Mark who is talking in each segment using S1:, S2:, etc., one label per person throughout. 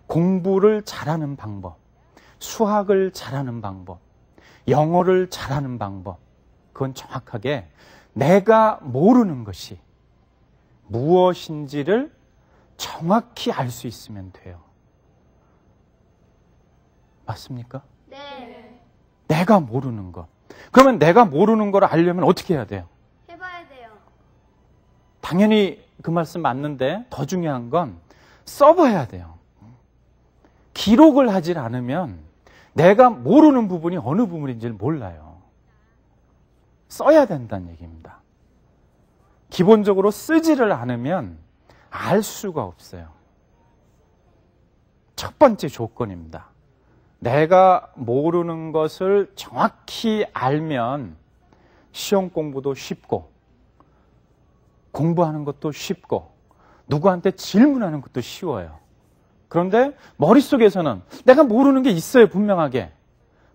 S1: 공부를 잘하는 방법, 수학을 잘하는 방법, 영어를 잘하는 방법, 그건 정확하게 내가 모르는 것이 무엇인지를 정확히 알 수 있으면 돼요. 맞습니까?
S2: 네.
S1: 내가 모르는 것. 그러면 내가 모르는 걸 알려면 어떻게 해야 돼요?
S2: 해봐야 돼요.
S1: 당연히 그 말씀 맞는데 더 중요한 건 써봐야 돼요. 기록을 하질 않으면 내가 모르는 부분이 어느 부분인지를 몰라요. 써야 된다는 얘기입니다. 기본적으로 쓰지를 않으면 알 수가 없어요. 첫 번째 조건입니다. 내가 모르는 것을 정확히 알면 시험 공부도 쉽고 공부하는 것도 쉽고 누구한테 질문하는 것도 쉬워요. 그런데 머릿속에서는 내가 모르는 게 있어요. 분명하게.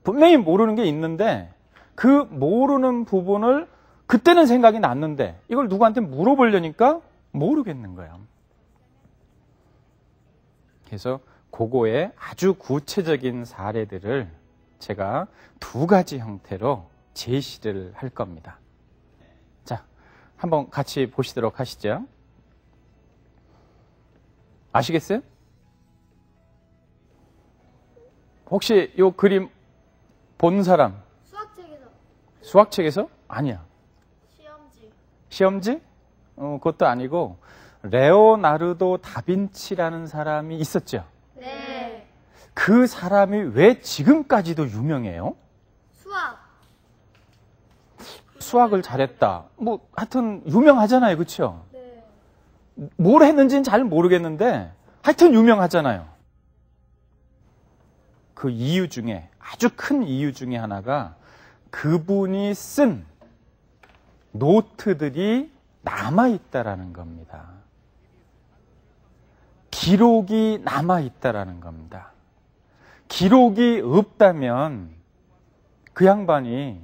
S1: 분명히 모르는 게 있는데 그 모르는 부분을 그때는 생각이 났는데 이걸 누구한테 물어보려니까 모르겠는 거예요. 그래서 그거의 아주 구체적인 사례들을 제가 두 가지 형태로 제시를 할 겁니다. 자, 한번 같이 보시도록 하시죠. 아시겠어요? 혹시 이 그림 본 사람?
S2: 수학책에서.
S1: 수학책에서? 아니야.
S2: 시험지.
S1: 시험지? 그것도 아니고 레오나르도 다빈치라는 사람이 있었죠.
S2: 네.
S1: 그 사람이 왜 지금까지도 유명해요? 수학을 잘했다. 뭐 하여튼 유명하잖아요. 그렇죠?
S2: 네.
S1: 뭘 했는지는 잘 모르겠는데 하여튼 유명하잖아요. 그 이유 중에 아주 큰 이유 중에 하나가 그분이 쓴 노트들이 남아있다라는 겁니다. 기록이 남아있다라는 겁니다. 기록이 없다면 그 양반이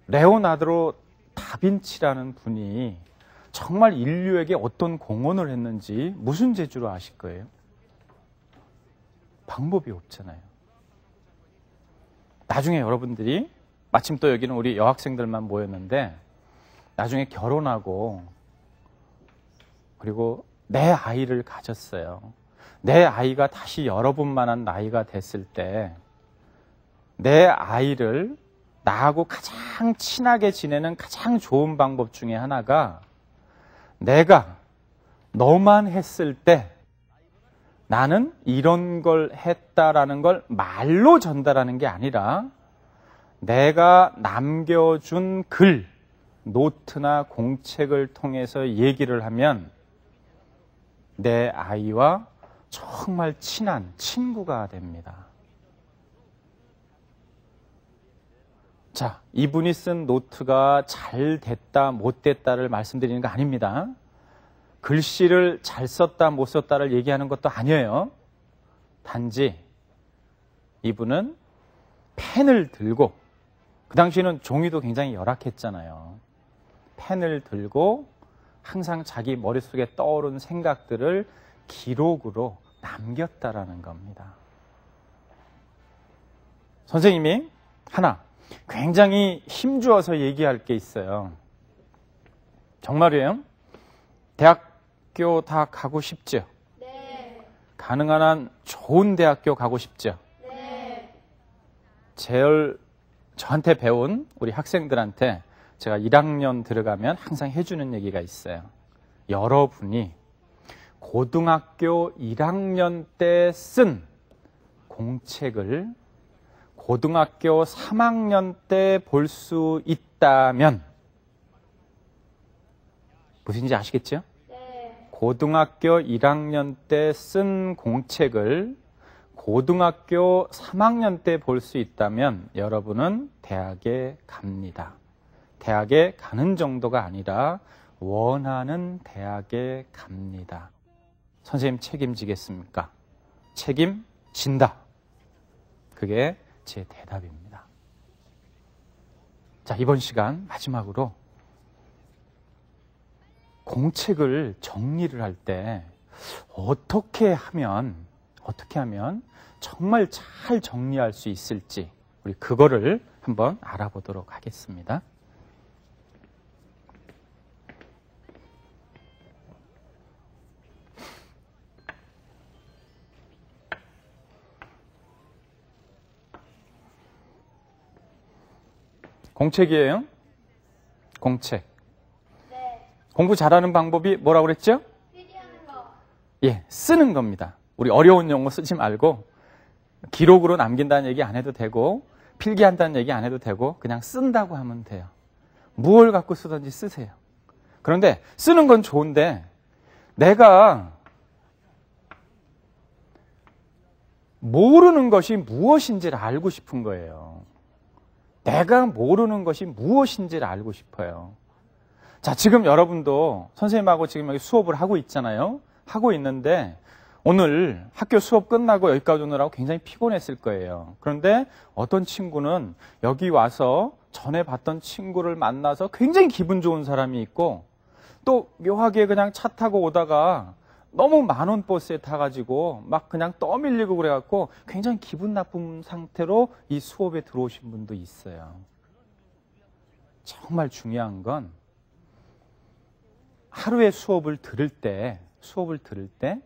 S1: 레오나르도 다빈치라는 분이 정말 인류에게 어떤 공헌을 했는지 무슨 재주로 아실 거예요? 방법이 없잖아요. 나중에 여러분들이 마침 또 여기는 우리 여학생들만 모였는데 나중에 결혼하고 그리고 내 아이를 가졌어요. 내 아이가 다시 여러분만한 나이가 됐을 때 내 아이를 나하고 가장 친하게 지내는 가장 좋은 방법 중에 하나가 내가 너만 했을 때 나는 이런 걸 했다라는 걸 말로 전달하는 게 아니라 내가 남겨준 글, 노트나 공책을 통해서 얘기를 하면 내 아이와 정말 친한 친구가 됩니다. 자, 이분이 쓴 노트가 잘 됐다, 못 됐다를 말씀드리는 거 아닙니다. 글씨를 잘 썼다, 못 썼다를 얘기하는 것도 아니에요. 단지 이분은 펜을 들고, 그 당시에는 종이도 굉장히 열악했잖아요. 펜을 들고 항상 자기 머릿속에 떠오른 생각들을 기록으로 남겼다라는 겁니다. 선생님이 하나 굉장히 힘주어서 얘기할 게 있어요. 정말이에요? 대학교 다 가고 싶죠?
S2: 네.
S1: 가능한 한 좋은 대학교 가고 싶죠?
S2: 네.
S1: 저한테 배운 우리 학생들한테 제가 1학년 들어가면 항상 해주는 얘기가 있어요. 여러분이 고등학교 1학년 때 쓴 공책을 고등학교 3학년 때 볼 수 있다면 무슨지 아시겠죠?
S2: 네.
S1: 고등학교 1학년 때 쓴 공책을 고등학교 3학년 때 볼 수 있다면 여러분은 대학에 갑니다. 대학에 가는 정도가 아니라 원하는 대학에 갑니다. 선생님 책임지겠습니까? 책임진다. 그게 제 대답입니다. 자, 이번 시간 마지막으로 공책을 정리를 할 때 어떻게 하면 정말 잘 정리할 수 있을지 우리 그거를 한번 알아보도록 하겠습니다. 공책이에요. 공책.
S2: 네.
S1: 공부 잘하는 방법이 뭐라고 그랬죠?
S2: 필기하는 거.
S1: 예, 쓰는 겁니다. 우리 어려운 용어 쓰지 말고 기록으로 남긴다는 얘기 안 해도 되고 필기한다는 얘기 안 해도 되고 그냥 쓴다고 하면 돼요. 무엇을 갖고 쓰든지 쓰세요. 그런데 쓰는 건 좋은데 내가 모르는 것이 무엇인지를 알고 싶은 거예요. 내가 모르는 것이 무엇인지를 알고 싶어요. 자, 지금 여러분도 선생님하고 지금 여기 수업을 하고 있잖아요. 하고 있는데 오늘 학교 수업 끝나고 여기까지 오느라고 굉장히 피곤했을 거예요. 그런데 어떤 친구는 여기 와서 전에 봤던 친구를 만나서 굉장히 기분 좋은 사람이 있고 또 묘하게 그냥 차 타고 오다가 너무 많은 버스에 타가지고 막 그냥 떠밀리고 그래갖고 굉장히 기분 나쁜 상태로 이 수업에 들어오신 분도 있어요. 정말 중요한 건 하루에 수업을 들을 때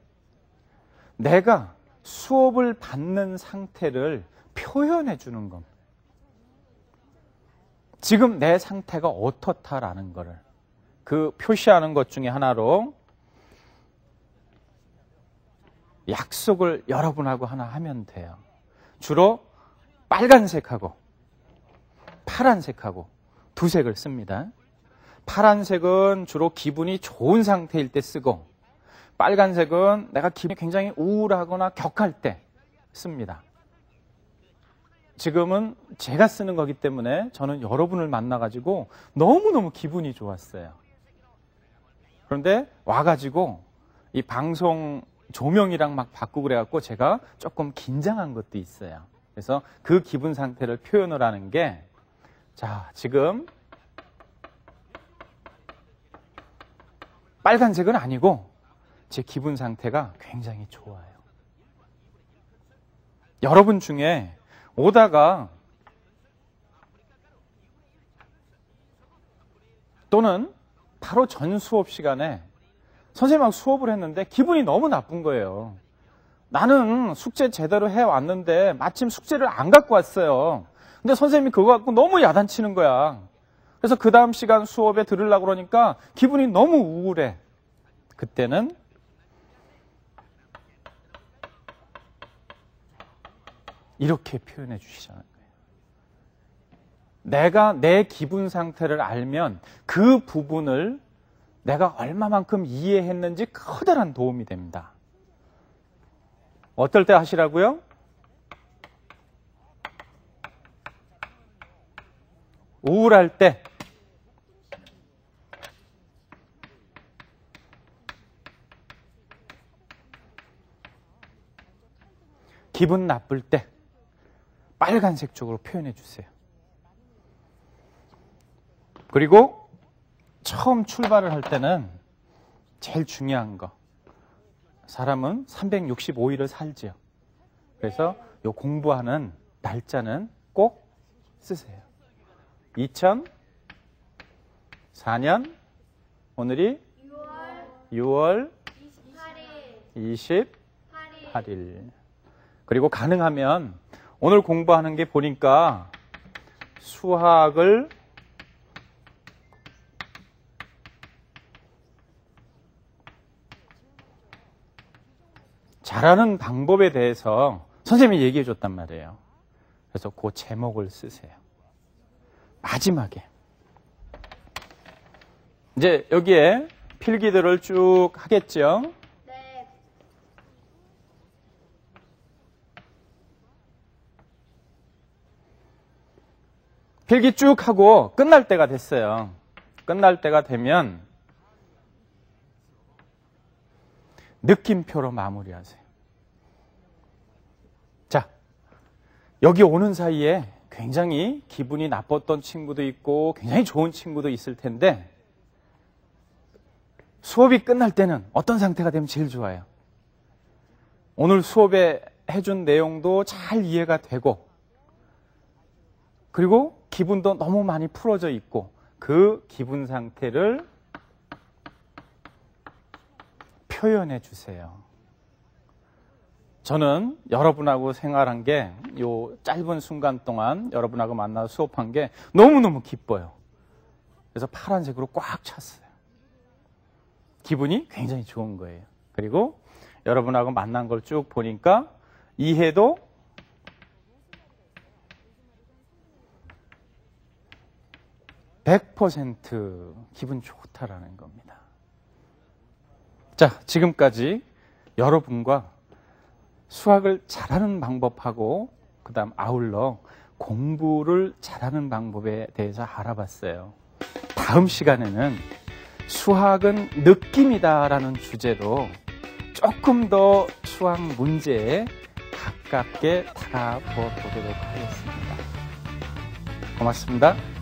S1: 내가 수업을 받는 상태를 표현해 주는 겁니다. 지금 내 상태가 어떻다라는 거를 그 표시하는 것 중에 하나로 약속을 여러분하고 하나 하면 돼요. 주로 빨간색하고 파란색하고 두 색을 씁니다. 파란색은 주로 기분이 좋은 상태일 때 쓰고 빨간색은 내가 기분이 굉장히 우울하거나 격할 때 씁니다. 지금은 제가 쓰는 거기 때문에 저는 여러분을 만나가지고 너무너무 기분이 좋았어요. 그런데 와가지고 이 방송 조명이랑 막 바꾸고 그래갖고 제가 조금 긴장한 것도 있어요. 그래서 그 기분 상태를 표현을 하는 게, 자, 지금 빨간색은 아니고 제 기분 상태가 굉장히 좋아요. 여러분 중에 오다가 또는 바로 전 수업 시간에 선생님하고 수업을 했는데 기분이 너무 나쁜 거예요. 나는 숙제 제대로 해왔는데 마침 숙제를 안 갖고 왔어요. 근데 선생님이 그거 갖고 너무 야단치는 거야. 그래서 그 다음 시간 수업에 들으려고 그러니까 기분이 너무 우울해. 그때는 이렇게 표현해 주시자는 거예요. 내가 내 기분 상태를 알면 그 부분을 내가 얼마만큼 이해했는지 커다란 도움이 됩니다. 어떨 때 하시라고요? 우울할 때, 기분 나쁠 때 빨간색 쪽으로 표현해 주세요. 그리고 처음 출발을 할 때는 제일 중요한 거, 사람은 365일을 살지요. 그래서 요 공부하는 날짜는 꼭 쓰세요. 2004년 오늘이 6월 28일. 그리고 가능하면 오늘 공부하는 게 보니까 수학을 잘하는 방법에 대해서 선생님이 얘기해 줬단 말이에요. 그래서 그 제목을 쓰세요. 마지막에 이제 여기에 필기들을 쭉 하겠죠.
S2: 네.
S1: 필기 쭉 하고 끝날 때가 됐어요. 끝날 때가 되면 느낌표로 마무리하세요. 자, 여기 오는 사이에 굉장히 기분이 나빴던 친구도 있고 굉장히 좋은 친구도 있을 텐데 수업이 끝날 때는 어떤 상태가 되면 제일 좋아요? 오늘 수업에 해준 내용도 잘 이해가 되고, 그리고 기분도 너무 많이 풀어져 있고, 그 기분 상태를 표현해 주세요. 저는 여러분하고 생활한 게, 요 짧은 순간 동안 여러분하고 만나서 수업한 게 너무너무 기뻐요. 그래서 파란색으로 꽉 찼어요. 기분이 굉장히 좋은 거예요. 그리고 여러분하고 만난 걸 쭉 보니까 이해도 100% 기분 좋다라는 겁니다. 자, 지금까지 여러분과 수학을 잘하는 방법하고 그 다음 아울러 공부를 잘하는 방법에 대해서 알아봤어요. 다음 시간에는 수학은 느낌이다라는 주제로 조금 더 수학 문제에 가깝게 다가보도록 하겠습니다. 고맙습니다.